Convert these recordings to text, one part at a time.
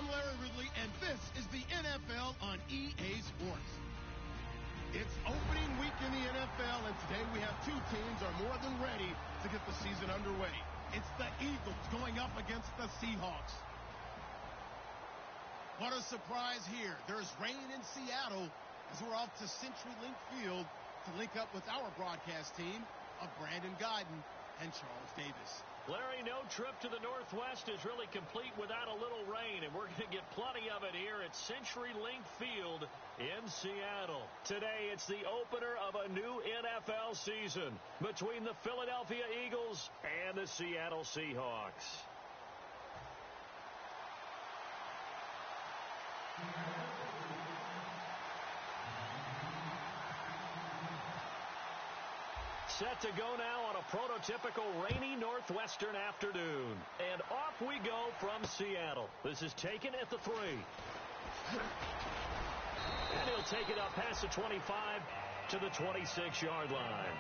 I'm Larry Ridley, and this is the NFL on EA Sports. It's opening week in the NFL, and today we have two teams are more than ready to get the season underway. It's the Eagles going up against the Seahawks. What a surprise here. There's rain in Seattle as we're off to CenturyLink Field to link up with our broadcast team of Brandon Guyton and Charles Davis. Larry, no trip to the Northwest is really complete without a little rain, and we're going to get plenty of it here at CenturyLink Field in Seattle. Today, it's the opener of a new NFL season between the Philadelphia Eagles and the Seattle Seahawks. Set to go now on a prototypical rainy northwestern afternoon. And off we go from Seattle. This is taken at the 3. And he'll take it up past the 25 to the 26-yard line.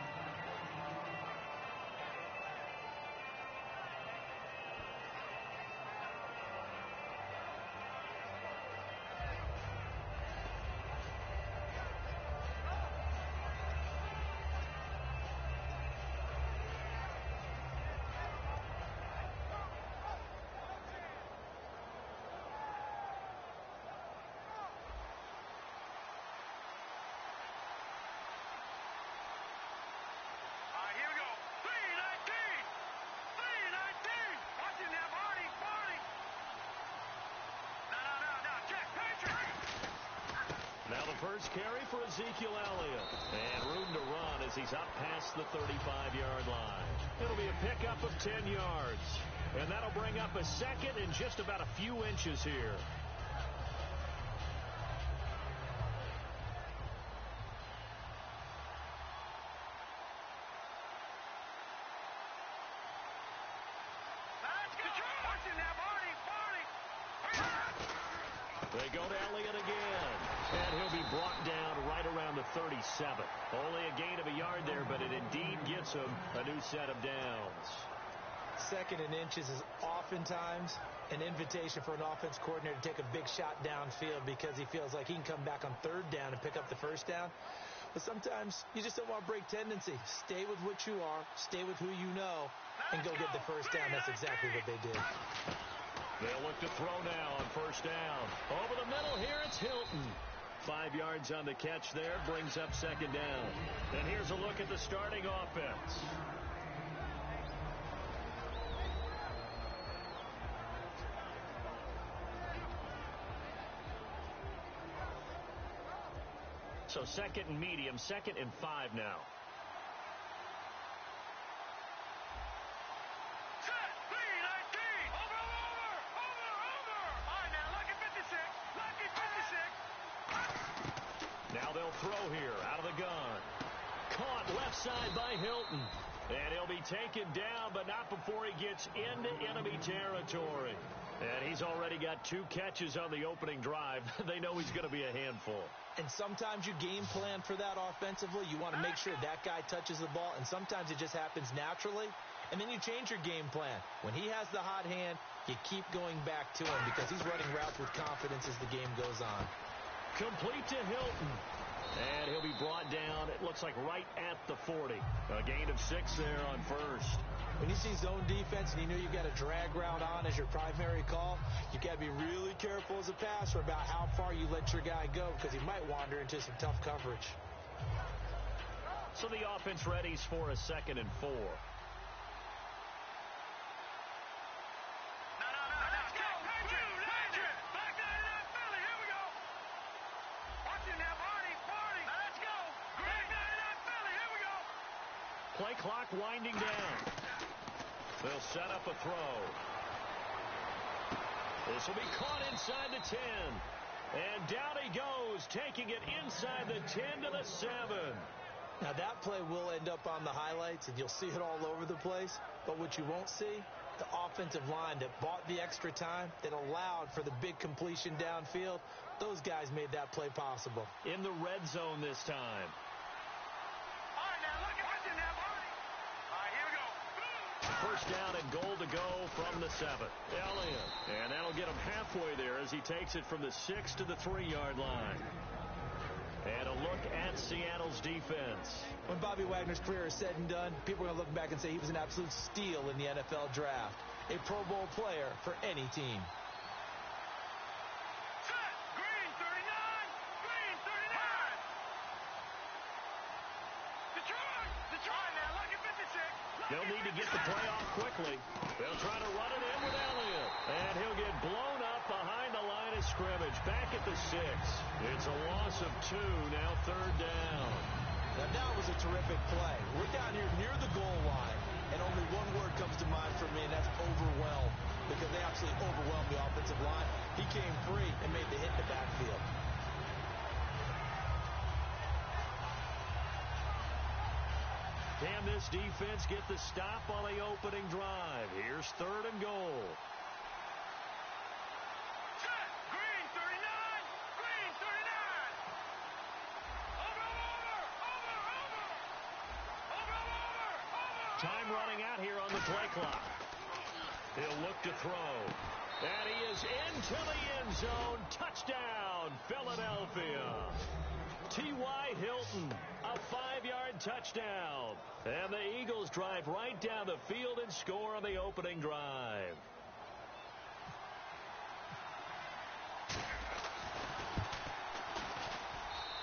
First carry for Ezekiel Elliott. And room to run as he's up past the 35-yard line. It'll be a pickup of 10 yards. And that'll bring up a second and just about a few inches here. They go to Elliott again. And he'll be brought down right around the 37. Only a gain of a yard there, but it indeed gets him a new set of downs. Second and inches is oftentimes an invitation for an offense coordinator to take a big shot downfield because he feels like he can come back on third down and pick up the first down. But sometimes you just don't want to break tendency. Stay with what you are, stay with who you know, and go get the first down. That's exactly what they did. They'll look to throw now on first down. Over the middle here, it's Hilton. 5 yards on the catch there, brings up second down. And here's a look at the starting offense. So second and medium, 2nd and 5 now. Now they'll throw here out of the gun. Caught left side by Hilton. And he'll be taken down, but not before he gets into enemy territory. And he's already got 2 catches on the opening drive. They know he's going to be a handful. And sometimes you game plan for that offensively. You want to make sure that guy touches the ball, and sometimes it just happens naturally. And then you change your game plan. When he has the hot hand, you keep going back to him because he's running routes with confidence as the game goes on. Complete to Hilton. And he'll be brought down, it looks like right at the 40. A gain of 6 there on first. When you see zone defense and you know you've got a drag route on as your primary call, you got to be really careful as a passer about how far you let your guy go because he might wander into some tough coverage. So the offense readies for a 2nd and 4. Play clock winding down. They'll set up a throw. This will be caught inside the 10. And down he goes, taking it inside the 10 to the 7. Now that play will end up on the highlights, and you'll see it all over the place. But what you won't see, the offensive line that bought the extra time, that allowed for the big completion downfield, those guys made that play possible. In the red zone this time. first down and goal to go from the 7. Elliott. And that'll get him halfway there as he takes it from the 6 to the 3-yard line. And a look at Seattle's defense. When Bobby Wagner's career is said and done, people are going to look back and say he was an absolute steal in the NFL draft. A Pro Bowl player for any team. Green 39! Green 39! Detroit now, lucky 56. They'll need to get the play off quickly. They'll try to run it in with Elliott. And he'll get blown up behind the line of scrimmage. Back at the 6. It's a loss of 2, now 3rd down. Now that was a terrific play. We're down here near the goal line, and only one word comes to mind for me, and that's overwhelmed, because they absolutely overwhelmed the offensive line. He came free and made the hit in the backfield. Can this defense get the stop on the opening drive? Here's 3rd and goal. Green 39! Green 39! Over! Time running out here on the play clock. He'll look to throw. And he is into the end zone. Touchdown, Philadelphia. T.Y. Hilton, a 5-yard touchdown. And the Eagles drive right down the field and score on the opening drive.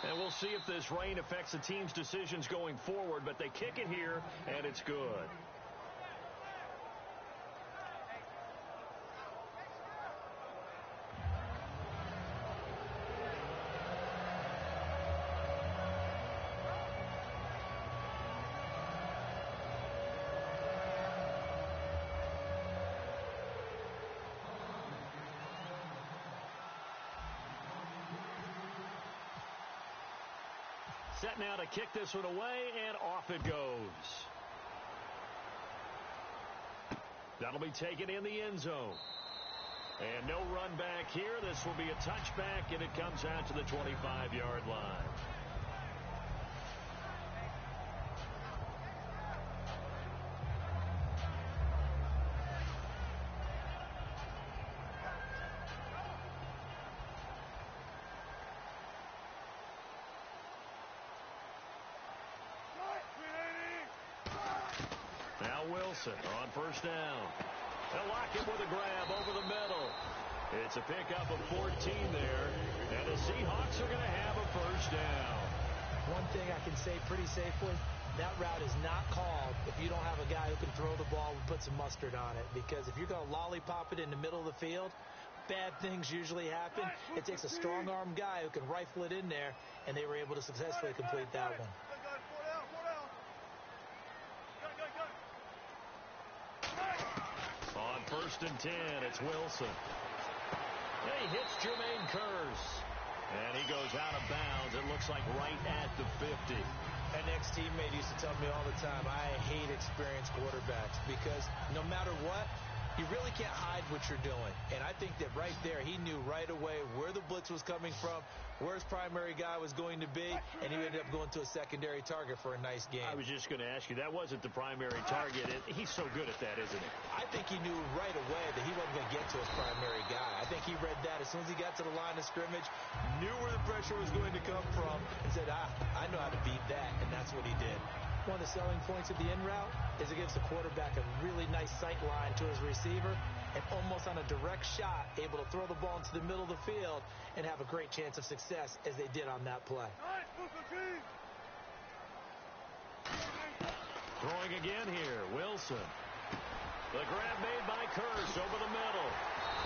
And we'll see if this rain affects the team's decisions going forward, but they kick it here, and it's good. Set now to kick this one away, and off it goes. That'll be taken in the end zone. And no run back here. This will be a touchback, and it comes out to the 25-yard line. On first down. They'll lock it with a grab over the middle. It's a pickup of 14 there. And the Seahawks are going to have a first down. One thing I can say pretty safely, that route is not called if you don't have a guy who can throw the ball and put some mustard on it. Because if you're going to lollipop it in the middle of the field, bad things usually happen. It takes a strong-arm guy who can rifle it in there, and they were able to successfully complete that one. On 1st and 10, it's Wilson. And he hits Jermaine Kearse. And he goes out of bounds. It looks like right at the 50. An ex-teammate used to tell me all the time, I hate experienced quarterbacks because no matter what, you really can't hide what you're doing. And I think that right there, he knew right away where the blitz was coming from, where his primary guy was going to be, and he ended up going to a secondary target for a nice game. I was just going to ask you, that wasn't the primary target. He's so good at that, isn't he? I think he knew right away that he wasn't going to get to his primary guy. I think he read that as soon as he got to the line of scrimmage, knew where the pressure was going to come from, and said, I know how to beat that, and that's what he did. One of the selling points of the in route is it gives the quarterback a really nice sight line to his receiver and almost on a direct shot able to throw the ball into the middle of the field and have a great chance of success as they did on that play. Throwing again here, Wilson. The grab made by Kearse over the middle.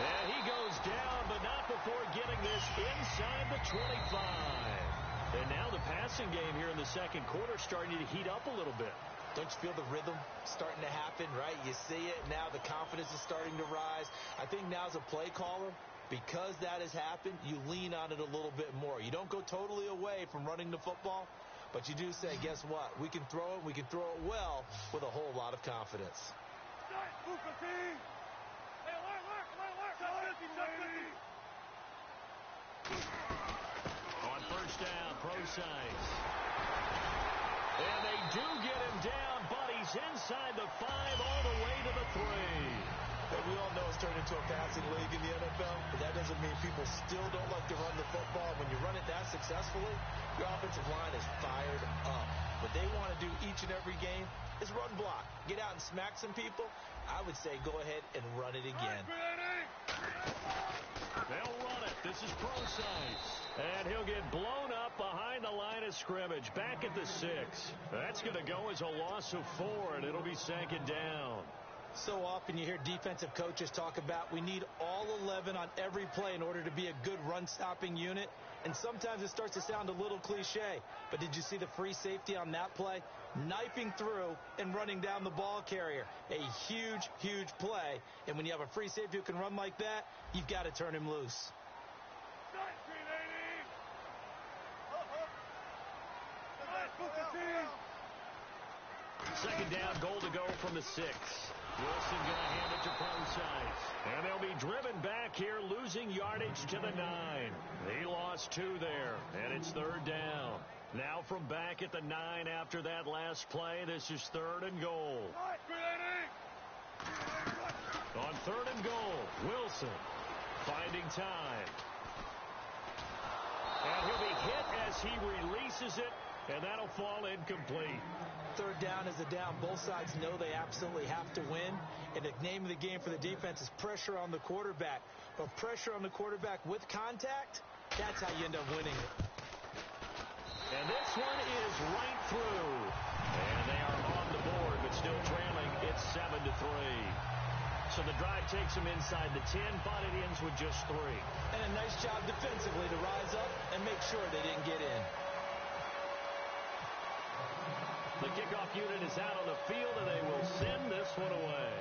And he goes down, but not before getting this inside the 25. And now the passing game here in the second quarter starting to heat up a little bit. Don't you feel the rhythm starting to happen, right? You see it now. The confidence is starting to rise. I think now as a play caller, because that has happened, you lean on it a little bit more. You don't go totally away from running the football, but you do say, guess what? We can throw it. We can throw it well with a whole lot of confidence. On first down, Procise. And they do get him down, but he's inside the 5 all the way to the 3. And we all know it's turned into a passing league in the NFL, but that doesn't mean people still don't like to run the football. When you run it that successfully, your offensive line is fired up. What they want to do each and every game is run block. Get out and smack some people. I would say go ahead and run it again. They'll run it. This is Procise. And he'll get blown up behind the line of scrimmage. Back at the 6. That's going to go as a loss of 4, and it'll be 2nd down. So often you hear defensive coaches talk about we need all 11 on every play in order to be a good run-stopping unit. And sometimes it starts to sound a little cliche. But did you see the free safety on that play? Knifing through and running down the ball carrier. A huge, huge play. And when you have a free safety who can run like that, you've got to turn him loose. 2nd down, goal to go from the 6. Wilson going to hand it to Procise. And they'll be driven back here, losing yardage to the 9. He lost 2 there, and it's 3rd down. Now from back at the 9 after that last play, this is 3rd and goal. On 3rd and goal, Wilson finding time. And he'll be hit as he releases it, and that'll fall incomplete. 3rd down is a down. Both sides know they absolutely have to win. And the name of the game for the defense is pressure on the quarterback. But pressure on the quarterback with contact, that's how you end up winning it. And this one is right through. And they are on the board, but still trailing. It's 7-3. So the drive takes them inside the 10, but it ends with just 3. And a nice job defensively to rise up and make sure they didn't get in. The kickoff unit is out on the field, and they will send this one away.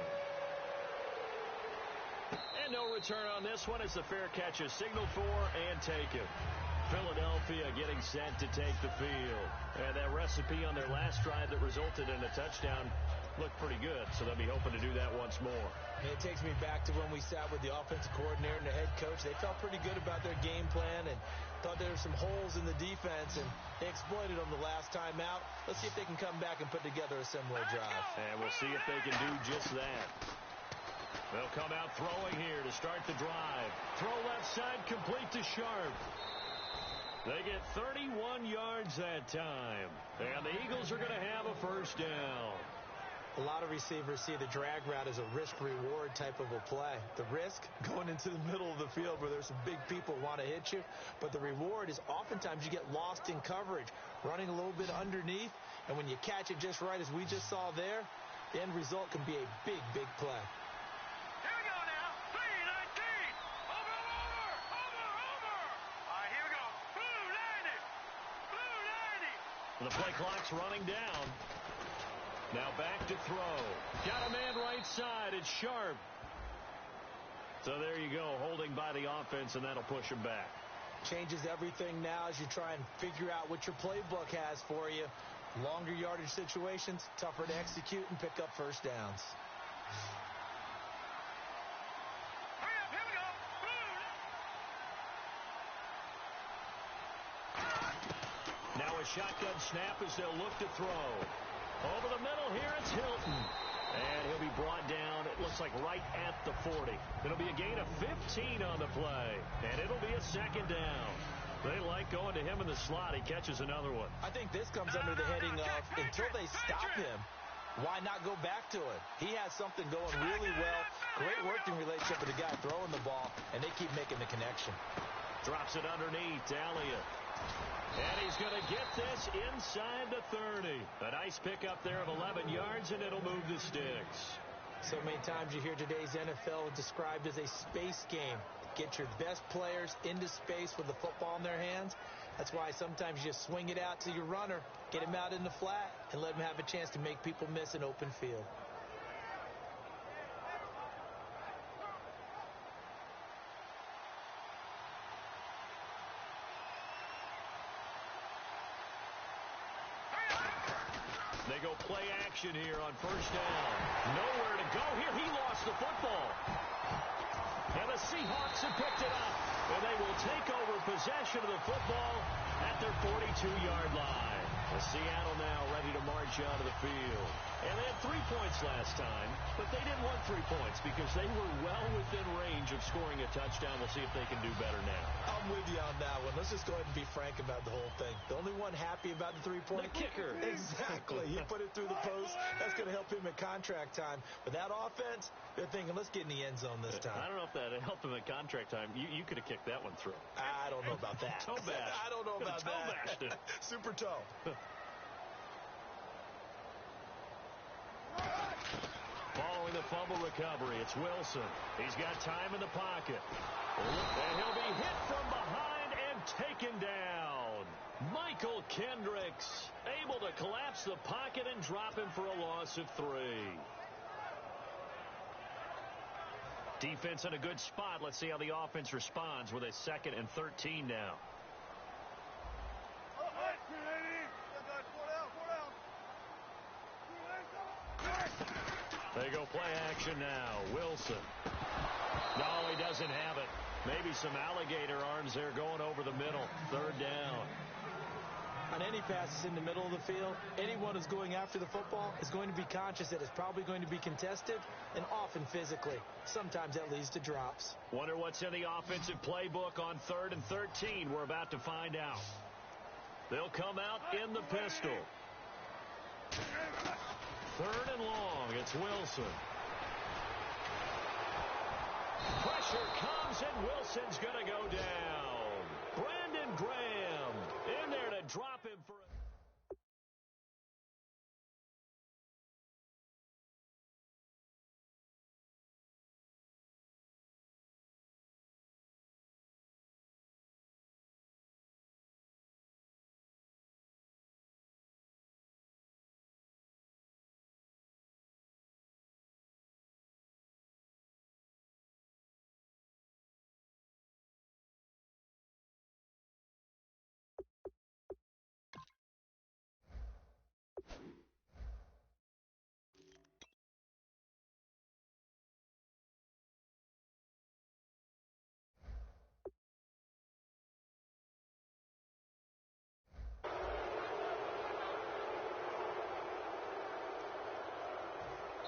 And no return on this one as the fair catch is signaled for and taken. Philadelphia getting set to take the field. And that recipe on their last drive that resulted in a touchdown looked pretty good, so they'll be hoping to do that once more. And it takes me back to when we sat with the offensive coordinator and the head coach. They felt pretty good about their game plan and thought there were some holes in the defense, and they exploited them the last time out. Let's see if they can come back and put together a similar drive. And we'll see if they can do just that. They'll come out throwing here to start the drive. Throw left side, complete to Sharp. They get 31 yards that time. And the Eagles are going to have a 1st down. A lot of receivers see the drag route as a risk-reward type of a play. The risk, going into the middle of the field where there's some big people who want to hit you. But the reward is oftentimes you get lost in coverage, running a little bit underneath. And when you catch it just right, as we just saw there, the end result can be a big, big play. Here we go now. 3-19. Over. All right, here we go. Blue 90. The play clock's running down. Now back to throw. Got a man right side. It's Sharp. So there you go, holding by the offense, and that'll push him back. Changes everything now as you try and figure out what your playbook has for you. Longer yardage situations, tougher to execute and pick up 1st downs. Hurry up, here we go. Blue. Now a shotgun snap as they'll look to throw. Over the middle here, it's Hilton. And he'll be brought down, it looks like right at the 40. It'll be a gain of 15 on the play. And it'll be a 2nd down. They like going to him in the slot. He catches another one. I think this comes under the heading of until they stop him, why not go back to it? He has something going really well. Great working relationship with the guy throwing the ball, and they keep making the connection. Drops it underneath to Elliott. And he's going to get this inside the 30. A nice pickup there of 11 yards, and it'll move the sticks. So many times you hear today's NFL described as a space game. Get your best players into space with the football in their hands. That's why sometimes you just swing it out to your runner, get him out in the flat, and let him have a chance to make people miss an open field. They go play action here on 1st down. Nowhere to go here. He lost the football. And the Seahawks have picked it up. And they they will take over possession of the football at their 42-yard line. Well, Seattle now ready to march onto the field. And they had 3 points last time, but they didn't want 3 points because they were well within range of scoring a touchdown. We'll see if they can do better now. I'm with you on that one. Let's just go ahead and be frank about the whole thing. The only one happy about the three-point kicker. Exactly. He put it through the post. That's going to help him at contract time. But that offense, they're thinking, let's get in the end zone this time. I don't know if that helped him at contract time. You could have kicked that one through. I don't know about that. Toe bash. I don't know about toe that. Bashed it. Super toe. Following the fumble recovery, it's Wilson. He's got time in the pocket. And he'll be hit from behind and taken down. Michael Kendricks able to collapse the pocket and drop him for a loss of 3. Defense in a good spot. Let's see how the offense responds with a 2nd and 13 now. They go play action now. Wilson. No, he doesn't have it. Maybe some alligator arms there going over the middle. 3rd down. On any passes in the middle of the field, anyone who's going after the football is going to be conscious that it's probably going to be contested and often physically. Sometimes that leads to drops. Wonder what's in the offensive playbook on 3rd and 13. We're about to find out. They'll come out in the pistol. 3rd and long. It's Wilson. Pressure comes, and Wilson's going to go down. Brandon Graham in there to drop him for a...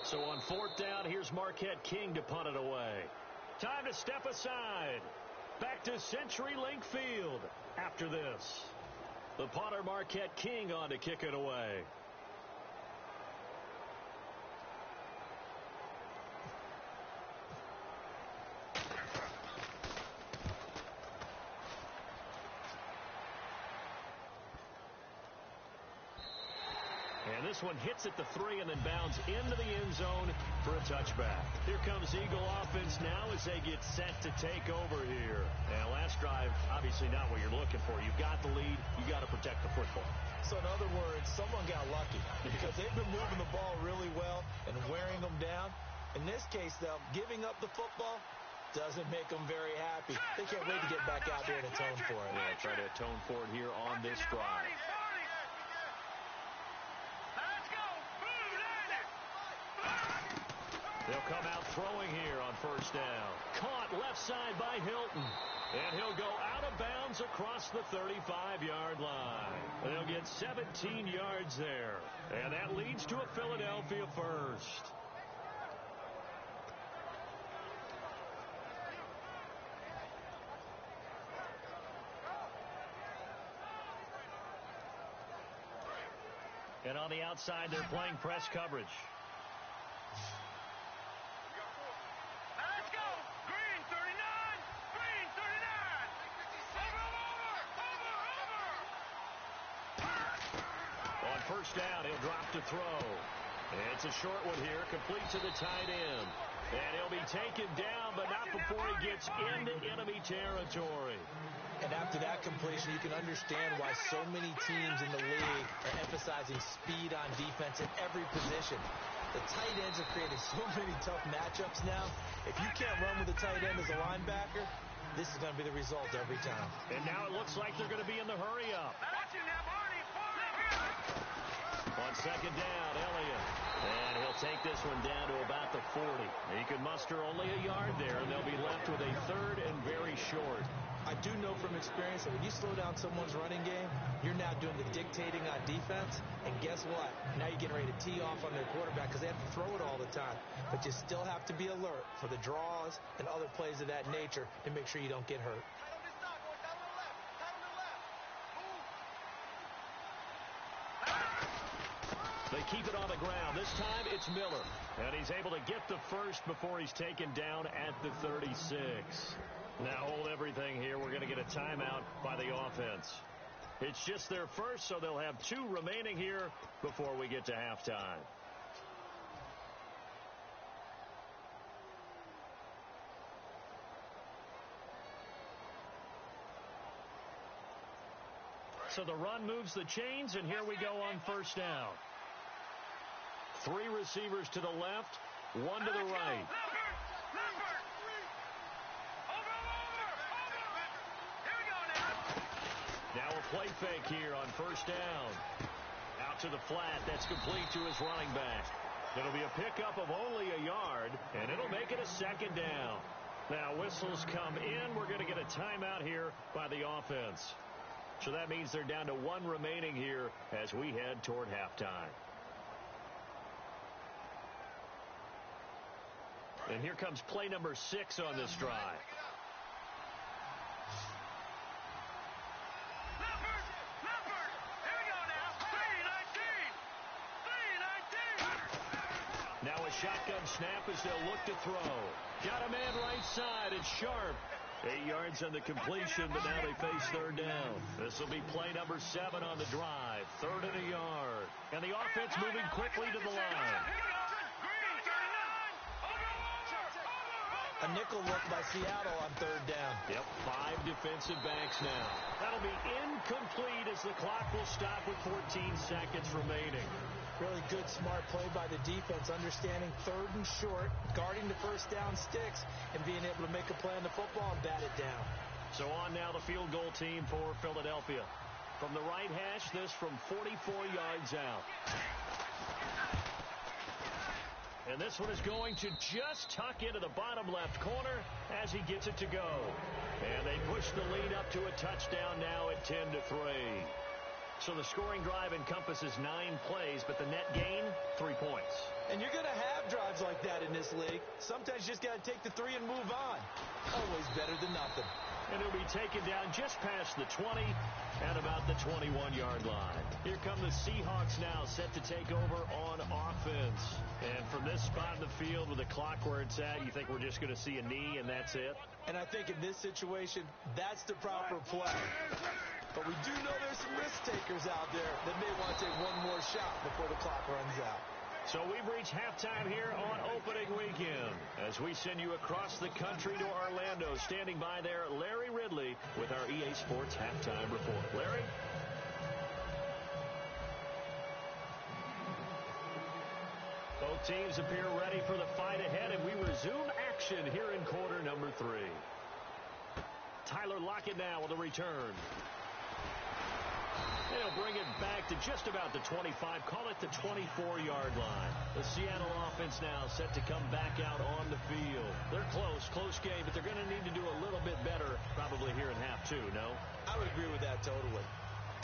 So on 4th down, here's Marquette King to punt it away. Time to step aside. Back to CenturyLink Field after this. The punter Marquette King on to kick it away. And this one hits at the 3 and then bounds into the end zone for a touchback. Here comes Eagle offense now as they get set to take over here. And last drive, obviously not what you're looking for. You've got the lead. You got to protect the football. So in other words, someone got lucky because they've been moving the ball really well and wearing them down. In this case, though, giving up the football doesn't make them very happy. They can't wait to get back out there and atone for it. Yeah, try to atone for it here on this drive. They'll come out throwing here on 1st down. Caught left side by Hilton. And he'll go out of bounds across the 35-yard line. They'll get 17 yards there. And that leads to a Philadelphia first. And on the outside, they're playing press coverage. First down, he'll drop to throw. It's a short one here, complete to the tight end. And he'll be taken down, but not before he gets into enemy territory. And after that completion, you can understand why so many teams in the league are emphasizing speed on defense at every position. The tight ends have created so many tough matchups now. If you can't run with a tight end as a linebacker, this is going to be the result every time. And now it looks like they're going to be in the hurry-up. On 2nd down, Elliott. And he'll take this one down to about the 40. He can muster only a yard there, and they'll be left with a 3rd and very short. I do know from experience that when you slow down someone's running game, you're now doing the dictating on defense. And guess what? Now you're getting ready to tee off on their quarterback because they have to throw it all the time. But you still have to be alert for the draws and other plays of that nature to make sure you don't get hurt. They keep it on the ground. This time it's Miller. And he's able to get the first before he's taken down at the 36. Now hold everything here. We're going to get a timeout by the offense. It's just their first, so they'll have 2 remaining here before we get to halftime. So the run moves the chains, and here we go on first down. 3 receivers to the left, 1 to the right. Now a play fake here on first down. Out to the flat. That's complete to his running back. It'll be a pickup of only a yard, and it'll make it a second down. Now whistles come in. We're going to get a timeout here by the offense. So that means they're down to 1 remaining here as we head toward halftime. And here comes play number 6 on this drive. Now a shotgun snap as they'll look to throw. Got a man right side. It's Sharp. 8 yards on the completion, but now they face third down. This will be play number 7 on the drive. 3rd and a yard. And the offense moving quickly to the line. A nickel look by Seattle on 3rd down. Yep, 5 defensive backs now. That'll be incomplete as the clock will stop with 14 seconds remaining. Really good, smart play by the defense, understanding 3rd and short, guarding the first down sticks, and being able to make a play on the football and bat it down. So on now the field goal team for Philadelphia. From the right hash, this from 44 yards out. And this one is going to just tuck into the bottom left corner as he gets it to go. And they push the lead up to a touchdown now at 10-3. So the scoring drive encompasses 9 plays, but the net gain, 3 points. And you're going to have drives like that in this league. Sometimes you just got to take the 3 and move on. Always better than nothing. And he'll be taken down just past the 20 at about the 21-yard line. Here come the Seahawks now, set to take over on offense. And from this spot in the field with the clock where it's at, you think we're just going to see a knee and that's it? And I think in this situation, that's the proper play. But we do know there's some risk takers out there that may want to take one more shot before the clock runs out. So we've reached halftime here on opening weekend as we send you across the country to Orlando. Standing by there, Larry Ridley with our EA Sports Halftime Report. Larry? Both teams appear ready for the fight ahead, and we resume action here in quarter number 3. Tyler Lockett now with a return. They'll bring it back to just about the 25, call it the 24-yard line. The Seattle offense now set to come back out on the field. They're close game, but they're going to need to do a little bit better probably here in half 2, no? I would agree with that totally.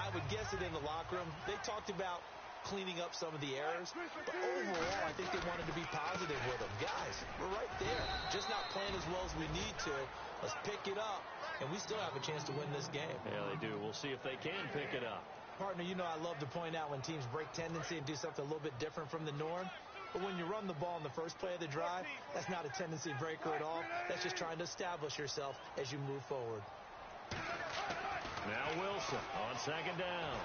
I would guess it in the locker room. They talked about cleaning up some of the errors, but overall, I think they wanted to be positive with them. Guys, we're right there. Just not playing as well as we need to. Let's pick it up, and we still have a chance to win this game. Yeah, they do. We'll see if they can pick it up. Partner, you know I love to point out when teams break tendency and do something a little bit different from the norm. But when you run the ball in the first play of the drive, that's not a tendency breaker at all. That's just trying to establish yourself as you move forward. Now Wilson on second down.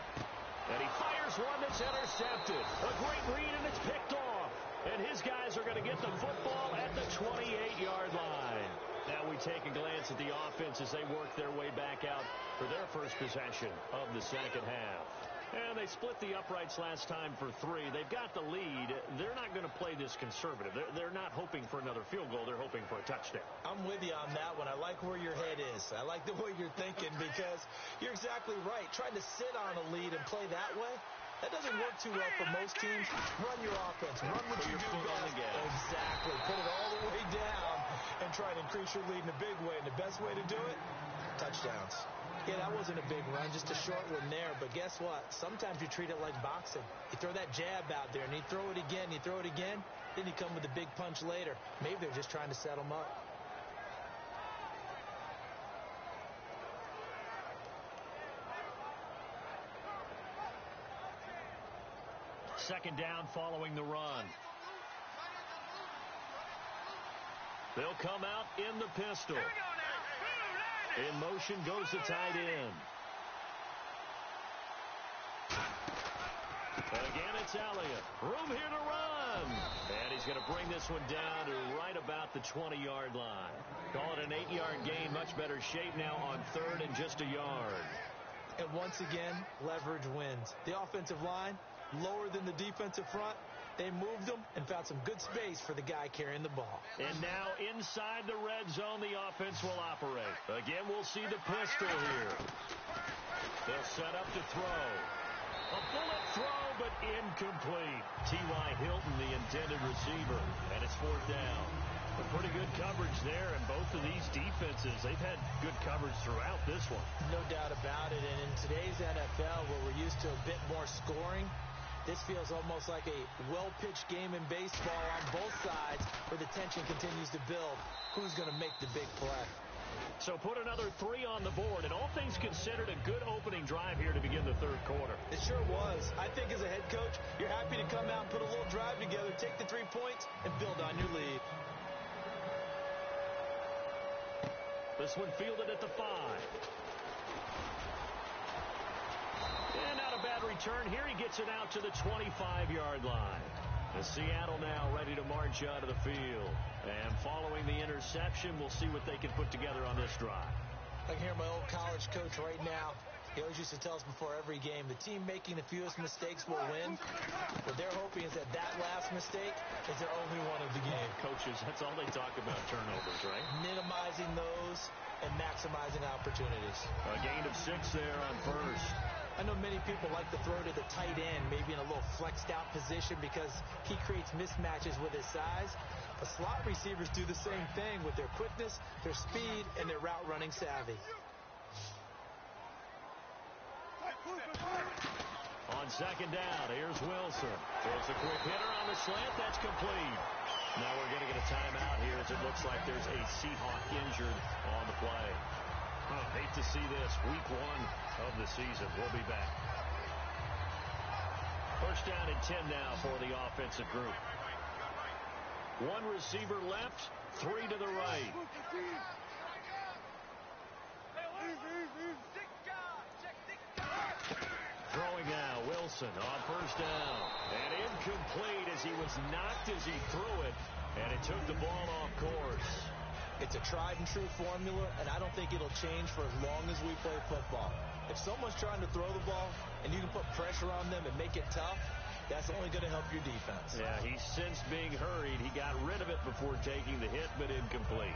And he fires one that's intercepted. A great read, and it's picked off. And his guys are going to get the football at the 28-yard line. Now we take a glance at the offense as they work their way back out for their first possession of the second half. And they split the uprights last time for 3. They've got the lead. They're not going to play this conservative. They're not hoping for another field goal. They're hoping for a touchdown. I'm with you on that one. I like where your head is. I like the way you're thinking because you're exactly right. Trying to sit on a lead and play that way, that doesn't work too well for most teams. Run your offense. Run what you do best. Exactly. Put it all the way down and try to increase your lead in a big way. And the best way to do it, touchdown. touchdowns. Yeah, that wasn't a big run, just a short one there. But guess what? Sometimes you treat it like boxing. You throw that jab out there, and you throw it again, then you come with a big punch later. Maybe they're just trying to set them up. Second down following the run. They'll come out in the pistol. In motion goes the tight end. Again, it's Elliott. Room here to run. And he's going to bring this one down to right about the 20-yard line. Call it an 8-yard gain. Much better shape now on third and just a yard. And once again, leverage wins. The offensive line, lower than the defensive front. They moved them and found some good space for the guy carrying the ball. And now inside the red zone, the offense will operate. Again, we'll see the pistol here. They'll set up to throw. A bullet throw, but incomplete. T.Y. Hilton, the intended receiver, and it's fourth down. A pretty good coverage there, and both of these defenses, they've had good coverage throughout this one. No doubt about it, and in today's NFL, where we're used to a bit more scoring, this feels almost like a well-pitched game in baseball on both sides where the tension continues to build. Who's going to make the big play? So put another 3 on the board, and all things considered, a good opening drive here to begin the third quarter. It sure was. I think as a head coach, you're happy to come out and put a little drive together, take the 3 points, and build on your lead. This one fielded at the 5. And not a bad return here. He gets it out to the 25-yard line. The Seattle now ready to march out of the field. And following the interception, we'll see what they can put together on this drive. I can hear my old college coach right now. He always used to tell us before every game, the team making the fewest mistakes will win. What they're hoping is that last mistake is their only one of the game. Coaches, that's all they talk about, turnovers, right? Minimizing those and maximizing opportunities. A gain of 6 there on first. I know many people like to throw to the tight end, maybe in a little flexed out position because he creates mismatches with his size. But slot receivers do the same thing with their quickness, their speed, and their route running savvy. On second down, here's Wilson. Throws the quick hitter on the slant. That's complete. Now we're going to get a timeout here as it looks like there's a Seahawk injured on the play. Hate to see this. Week 1 of the season. We'll be back. First down and 10 now for the offensive group. 1 receiver left, 3 to the right. Throwing now, Wilson on first down. And incomplete as he was knocked as he threw it. And it took the ball off course. It's a tried-and-true formula, and I don't think it'll change for as long as we play football. If someone's trying to throw the ball and you can put pressure on them and make it tough, that's only going to help your defense. Yeah, he sensed being hurried. He got rid of it before taking the hit, but incomplete.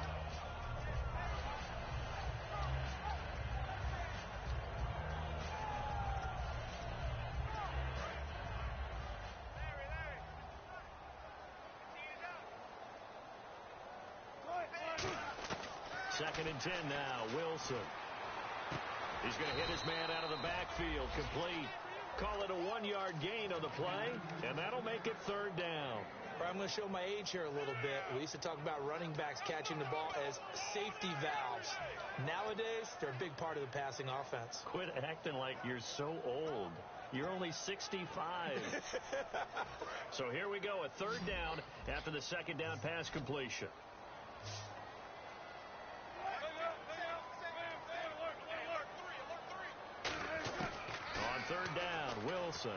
Second and 10 now, Wilson. He's going to hit his man out of the backfield, complete. Call it a 1-yard gain on the play, and that'll make it third down. I'm going to show my age here a little bit. We used to talk about running backs catching the ball as safety valves. Nowadays, they're a big part of the passing offense. Quit acting like you're so old. You're only 65. So here we go, a third down after the second down pass completion. Third down, Wilson.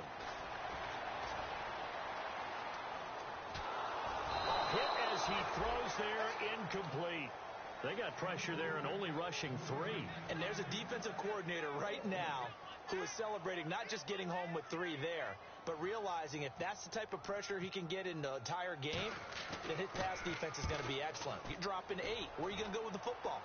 Hit as he throws there, incomplete. They got pressure there and only rushing 3. And there's a defensive coordinator right now who is celebrating not just getting home with 3 there, but realizing if that's the type of pressure he can get in the entire game, then his pass defense is going to be excellent. You're dropping 8. Where are you going to go with the football?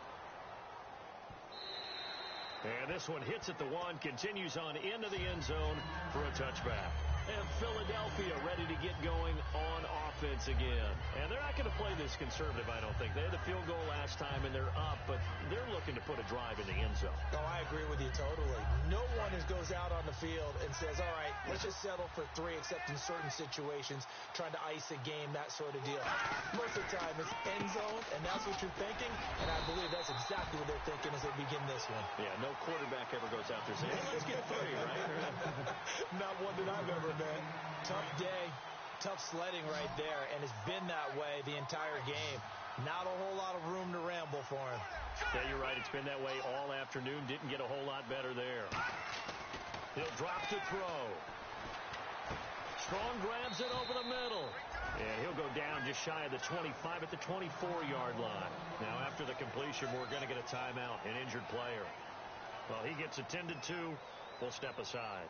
And this one hits at the 1, continues on into the end zone for a touchback. And Philadelphia ready to get going on offense again. And they're not going to play this conservative, I don't think. They had a field goal last time, and they're up, but they're looking to put a drive in the end zone. Oh, I agree with you totally. No one goes out on the field and says, all right, let's just settle for 3, except in certain situations, trying to ice a game, that sort of deal. Most of the time, it's end zone, and that's what you're thinking, and I believe that's exactly what they're thinking as they begin this one. Yeah, no quarterback ever goes out there saying, hey, let's get 3, right? Not one that I've ever met. Tough day, tough sledding right there, and it's been that way the entire game. Not a whole lot of room to ramble for him. Yeah, you're right. It's been that way all afternoon. Didn't get a whole lot better there. He'll drop to throw. Strong grabs it over the middle. And he'll go down just shy of the 25 at the 24-yard line. Now, after the completion, we're going to get a timeout, an injured player. Well, he gets attended to. We'll step aside.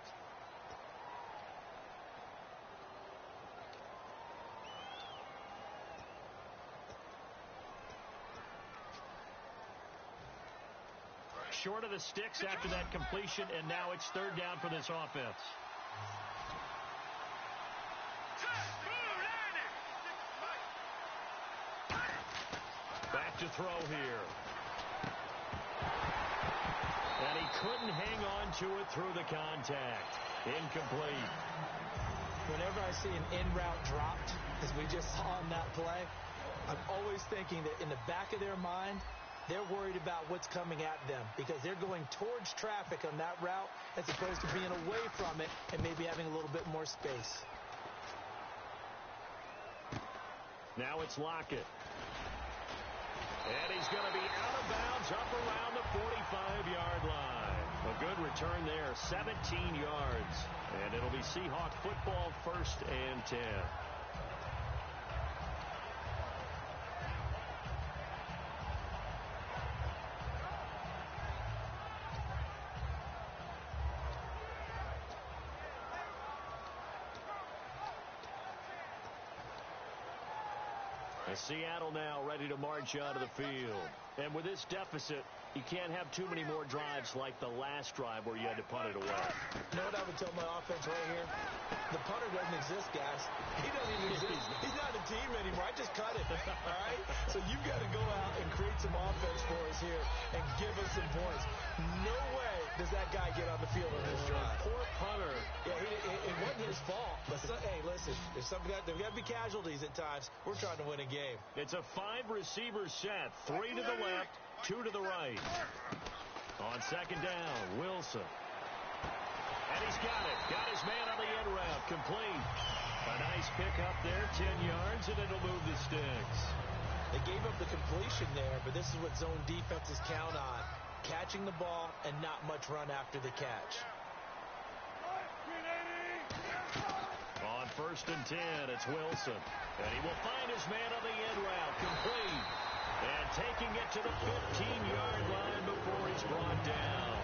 Short of the sticks after that completion, and now it's third down for this offense. Back to throw here. And he couldn't hang on to it through the contact. Incomplete. Whenever I see an in-route dropped, as we just saw on that play, I'm always thinking that in the back of their mind, they're worried about what's coming at them because they're going towards traffic on that route as opposed to being away from it and maybe having a little bit more space. Now it's Lockett. And he's going to be out of bounds up around the 45-yard line. A good return there, 17 yards. And it'll be Seahawk football, 1st and 10. Seattle now ready to march out of the field. And with this deficit, you can't have too many more drives like the last drive where you had to punt it away. You know what I would tell my offense right here? The punter doesn't exist, guys. He doesn't even exist. He's not a team anymore. I just cut it, all right? So you've got to go out and create some offense for us here and give us some points. No way does that guy get on the field on this drive. Poor punter. Yeah, it wasn't his fault. But hey, listen, there's got to be casualties at times. We're trying to win a game. It's a 5-receiver set. 3 to the left, 2 to the right. On second down, Wilson. And he's got it. Got his man on the end route. Complete. A nice pickup there, 10 yards, and it'll move the sticks. They gave up the completion there, but this is what zone defenses count on. Catching the ball and not much run after the catch. On 1st and 10, it's Wilson. And he will find his man on the end route. Complete. And taking it to the 15-yard line before he's brought down.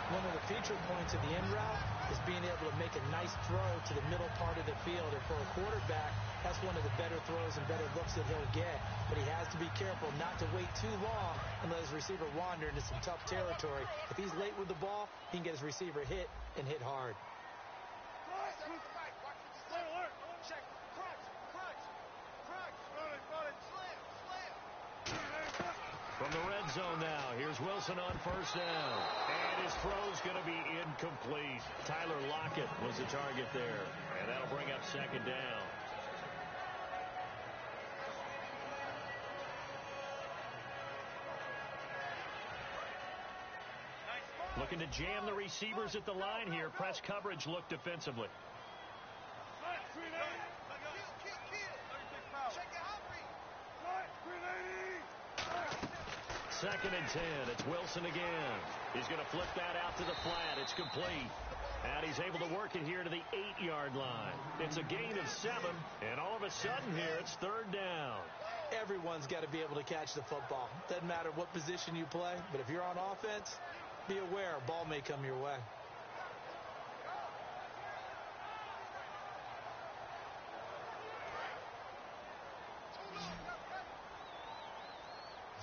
One of the feature points of the end route is being able to make a nice throw to the middle part of the field. And for a quarterback, that's one of the better throws and better looks that he'll get. But he has to be careful not to wait too long and let his receiver wander into some tough territory. If he's late with the ball, he can get his receiver hit and hit hard. From the red zone now, here's Wilson on 1st down. And his throw's going to be incomplete. Tyler Lockett was the target there. And that'll bring up 2nd down. Looking to jam the receivers at the line here. Press coverage look defensively. 2nd and 10. It's Wilson again. He's going to flip that out to the flat. It's complete. And he's able to work it here to the 8-yard line. It's a gain of 7. And all of a sudden here, it's 3rd down. Everyone's got to be able to catch the football. Doesn't matter what position you play. But if you're on offense, be aware a ball may come your way.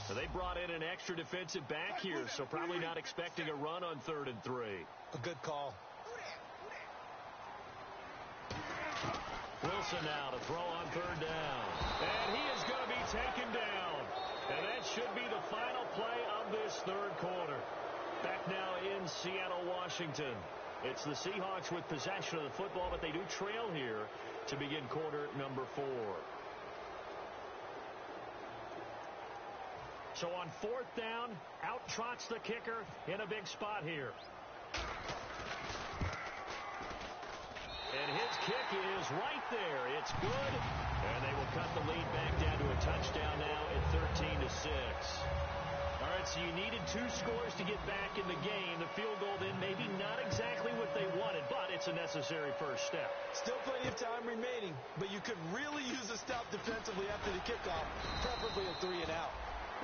So they brought in an extra defensive back here, so probably not expecting a run on 3rd and 3. A good call. Wilson now to throw on third down. And he is going to be taken down. And that should be the final play of this third quarter. Back now in Seattle, Washington. It's the Seahawks with possession of the football, but they do trail here to begin quarter number 4. So on fourth down, out trots the kicker in a big spot here. And his kick is right there. It's good. And they will cut the lead back down to a touchdown now at 13-6. All right, so you needed 2 scores to get back in the game. The field goal then maybe not exactly what they wanted, but it's a necessary first step. Still plenty of time remaining, but you could really use a stop defensively after the kickoff, preferably a 3-and-out.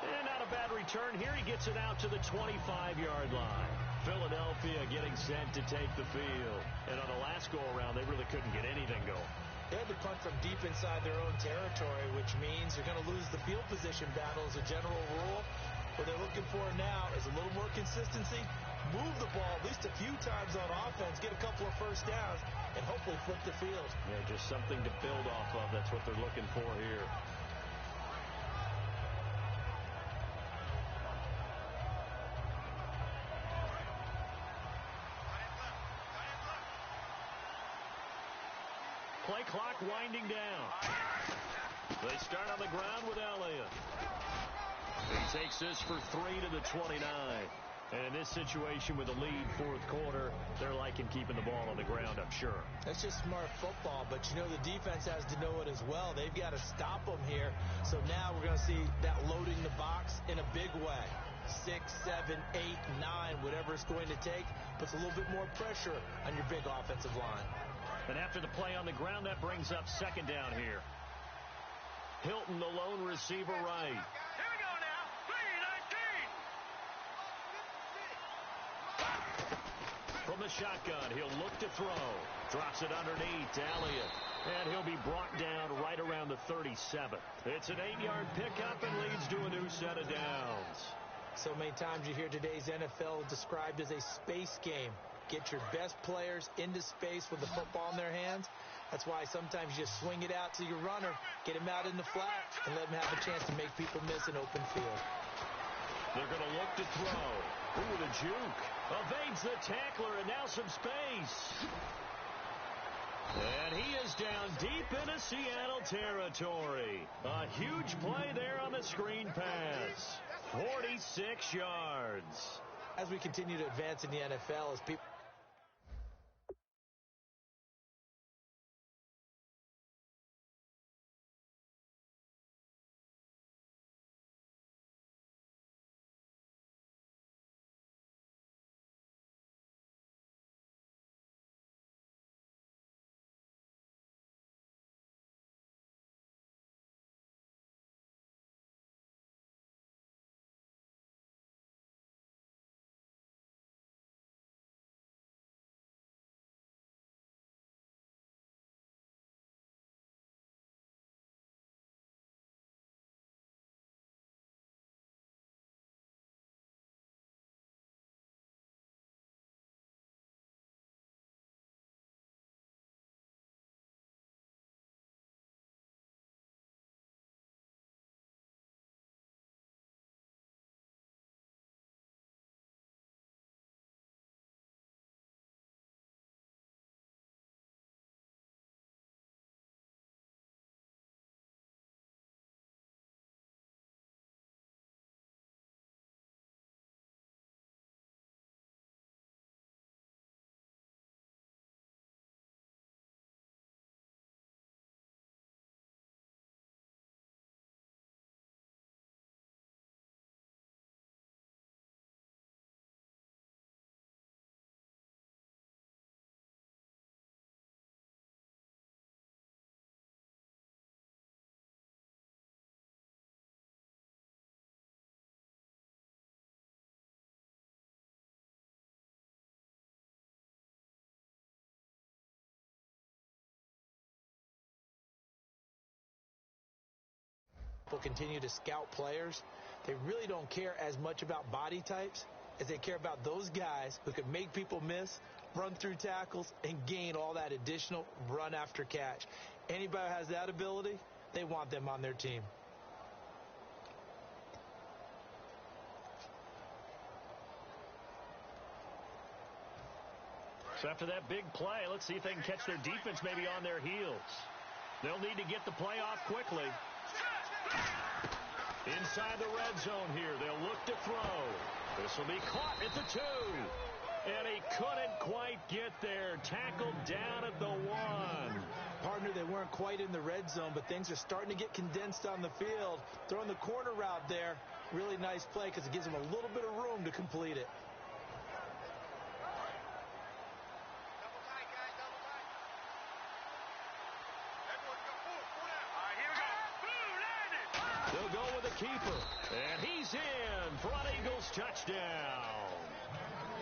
And not a bad return here. He gets it out to the 25-yard line. Philadelphia getting set to take the field. And on the last go-around, they really couldn't get anything going. They had to punt from deep inside their own territory, which means you're going to lose the field position battle as a general rule. What they're looking for now is a little more consistency, move the ball at least a few times on offense, get a couple of first downs, and hopefully flip the field. Yeah, just something to build off of. That's what they're looking for here. Play clock winding down. They start on the ground with Elliott. He takes this for 3 to the 29. And in this situation with the lead fourth quarter, they're liking keeping the ball on the ground, I'm sure. That's just smart football, but you know the defense has to know it as well. They've got to stop them here. So now we're going to see that loading the box in a big way. 6, 7, 8, 9, whatever it's going to take, puts a little bit more pressure on your big offensive line. And after the play on the ground, that brings up second down here. Hilton, the lone receiver, right. Here we go now. 3-19. From the shotgun, he'll look to throw. Drops it underneath to Elliott. And he'll be brought down right around the 37. It's an 8-yard pickup and leads to a new set of downs. So many times you hear today's NFL described as a space game. Get your best players into space with the football in their hands. That's why sometimes you just swing it out to your runner, get him out in the flat, and let him have a chance to make people miss an open field. They're going to look to throw. Ooh, the juke. Evades the tackler, and now some space. And he is down deep into Seattle territory. A huge play there on the screen pass. 46 yards. As we continue to advance in the NFL, as people continue to scout players, they really don't care as much about body types is they care about those guys who can make people miss, run through tackles, and gain all that additional run after catch. Anybody who has that ability, they want them on their team. So after that big play, let's see if they can catch their defense maybe on their heels. They'll need to get the play off quickly. Inside the red zone here, they'll look to throw. This will be caught at the 2. And he couldn't quite get there. Tackled down at the 1. Partner, they weren't quite in the red zone, but things are starting to get condensed on the field. Throwing the corner route there, really nice play because it gives them a little bit of room to complete it. They'll go with the keeper, and he's in for an Eagles touchdown.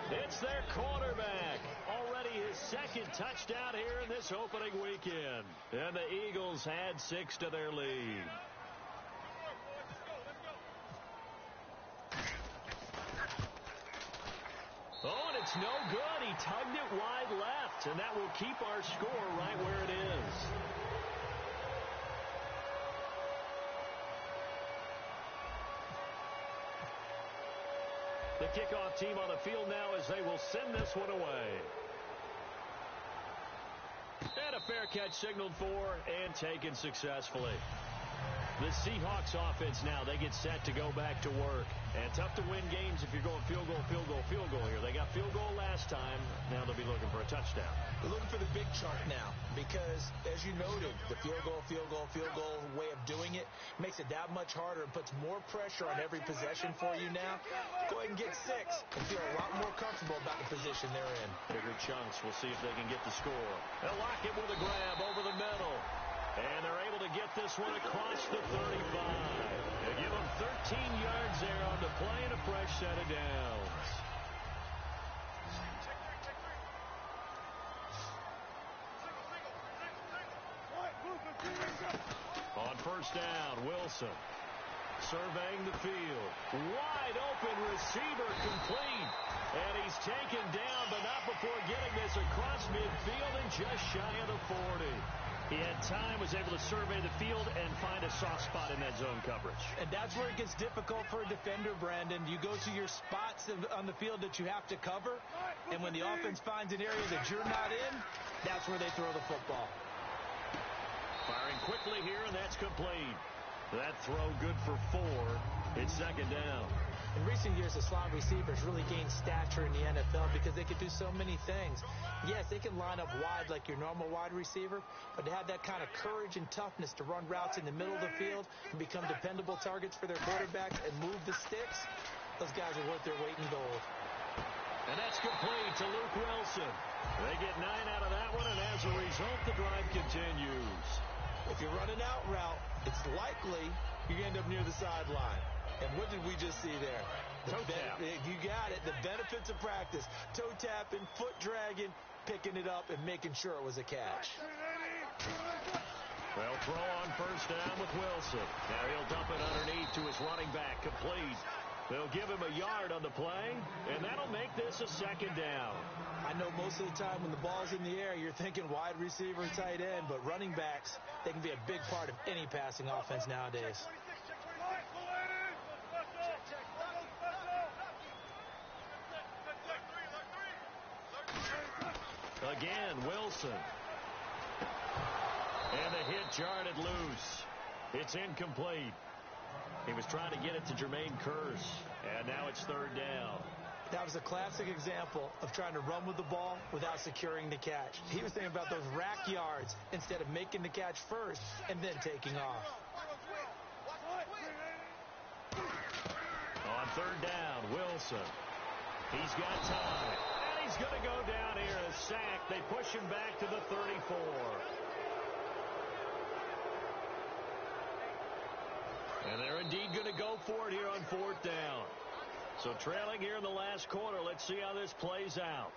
It's their quarterback. Already his second touchdown here in this opening weekend. And the Eagles add 6 to their lead. Oh, and it's no good. He tugged it wide left, and that will keep our score right where it is. The kickoff team on the field now as they will send this one away. And a fair catch signaled for and taken successfully. The Seahawks offense now, they get set to go back to work. And tough to win games if you're going field goal, field goal, field goal here. They got field goal last time. Now they'll be looking for a touchdown. They're looking for the big chunk now because, as you noted, the field goal way of doing it makes it that much harder and puts more pressure on every possession for you now. Go ahead and get 6 and feel a lot more comfortable about the position they're in. Bigger chunks. We'll see if they can get the score. They'll lock it with a grab over the middle. And they're able to get this one across the 35. They give them 13 yards there on the play and a fresh set of downs. On first down, Wilson surveying the field. Wide open receiver complete. And he's taken down, but not before getting this across midfield and just shy of the 40. He had time, was able to survey the field and find a soft spot in that zone coverage. And that's where it gets difficult for a defender, Brandon. You go to your spots on the field that you have to cover, and when the offense finds an area that you're not in, that's where they throw the football. Firing quickly here, and that's complete. That throw good for 4. It's second down. In recent years, the slot receivers really gained stature in the NFL because they could do so many things. Yes, they can line up wide like your normal wide receiver, but to have that kind of courage and toughness to run routes in the middle of the field and become dependable targets for their quarterbacks and move the sticks, those guys are worth their weight in gold. And that's complete to Luke Wilson. They get 9 out of that one, and as a result, the drive continues. If you're running out route, it's likely you're going to end up near the sideline. And what did we just see there? Toe tap. You got it. The benefits of practice. Toe tapping, foot dragging, picking it up, and making sure it was a catch. Well, throw on first down with Wilson. Now he'll dump it underneath to his running back. Complete. They'll give him a yard on the play, and that'll make this a second down. I know most of the time when the ball's in the air, you're thinking wide receiver, tight end, but running backs, they can be a big part of any passing offense nowadays. Again, Wilson. And the hit jarred loose. It's incomplete. He was trying to get it to Jermaine Kearse, and now it's third down. That was a classic example of trying to run with the ball without securing the catch. He was thinking about those rack yards instead of making the catch first and then taking off. On third down, Wilson. He's got time. And he's going to go down here. A sack. They push him back to the 34. And they're indeed going to go for it here on fourth down. So trailing here in the last quarter. Let's see how this plays out.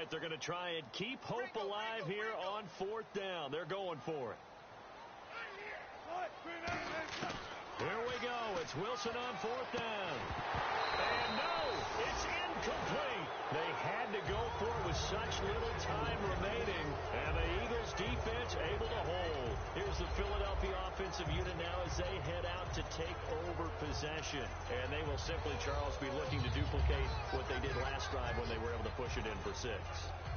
right, they're going to try and keep hope alive here on 4th down. They're going for it. Here we go. It's Wilson on 4th down. And no, it's incomplete. They had to go for it with such little time remaining. And the Eagles defense able to hold. Here's the Philadelphia offensive unit now as they head out to take over possession. And they will simply, Charles, be looking to duplicate what they did last drive when they were able to push it in for 6.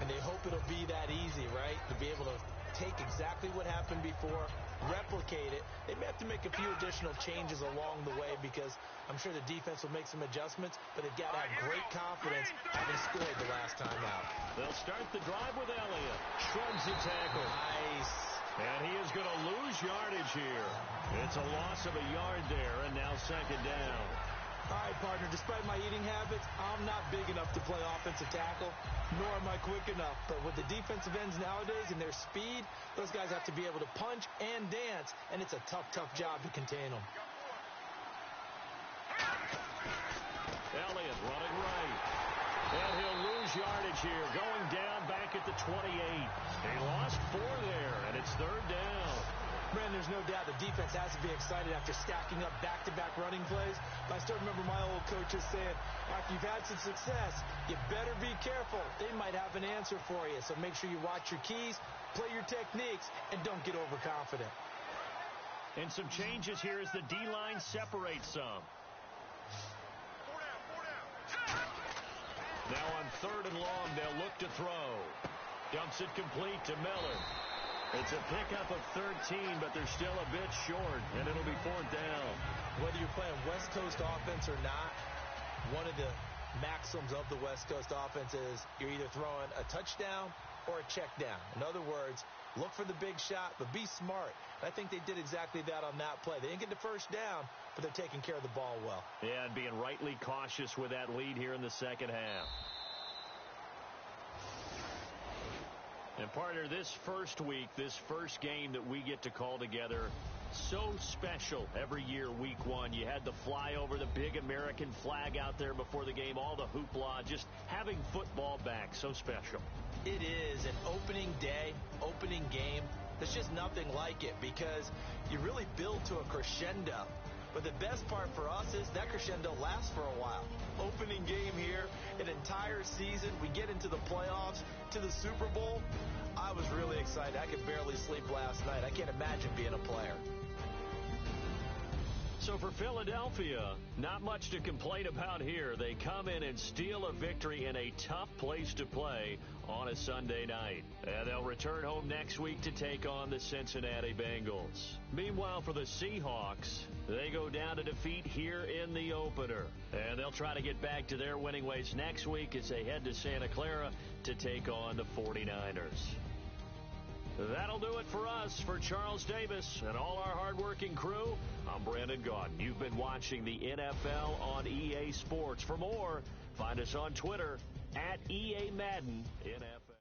And they hope it'll be that easy, right? To be able to take exactly what happened before, replicate it. They may have to make a few additional changes along the way because I'm sure the defense will make some adjustments, but they've got to have great confidence having scored the last time out. They'll start the drive with Elliott. Shrugs the tackle. Nice. And he is going to lose yardage here. It's a loss of a yard there, and now 2nd down. All right, partner, despite my eating habits, I'm not big enough to play offensive tackle, nor am I quick enough. But with the defensive ends nowadays and their speed, those guys have to be able to punch and dance, and it's a tough, tough job to contain them. Elliott running right. And he'll lose yardage here, going down back at the 28. He lost 4 there, and it's 3rd down. Man, there's no doubt the defense has to be excited after stacking up back-to-back running plays. But I still remember my old coaches saying, after you've had some success, you better be careful. They might have an answer for you. So make sure you watch your keys, play your techniques, and don't get overconfident. And some changes here as the D-line separates some. Now on 3rd and long, they'll look to throw. Dumps it complete to Miller. It's a pickup of 13, but they're still a bit short, and it'll be 4th down. Whether you're playing West Coast offense or not, one of the maxims of the West Coast offense is you're either throwing a touchdown or a check down. In other words, look for the big shot, but be smart. I think they did exactly that on that play. They didn't get the first down, but they're taking care of the ball well. Yeah, and being rightly cautious with that lead here in the 2nd half. And partner, this first week, this first game that we get to call together, so special every year, week 1. You had the flyover, the big American flag out there before the game, all the hoopla, just having football back, so special. It is an opening day, opening game. There's just nothing like it because you really build to a crescendo. But the best part for us is that crescendo lasts for a while. Opening game here, an entire season. We get into the playoffs, to the Super Bowl. I was really excited. I could barely sleep last night. I can't imagine being a player. So for Philadelphia, not much to complain about here. They come in and steal a victory in a tough place to play on a Sunday night. And they'll return home next week to take on the Cincinnati Bengals. Meanwhile, for the Seahawks, they go down to defeat here in the opener. And they'll try to get back to their winning ways next week as they head to Santa Clara to take on the 49ers. That'll do it for us. For Charles Davis and all our hardworking crew, I'm Brandon Gaudin. You've been watching the NFL on EA Sports. For more, find us on Twitter @EA Madden NFL.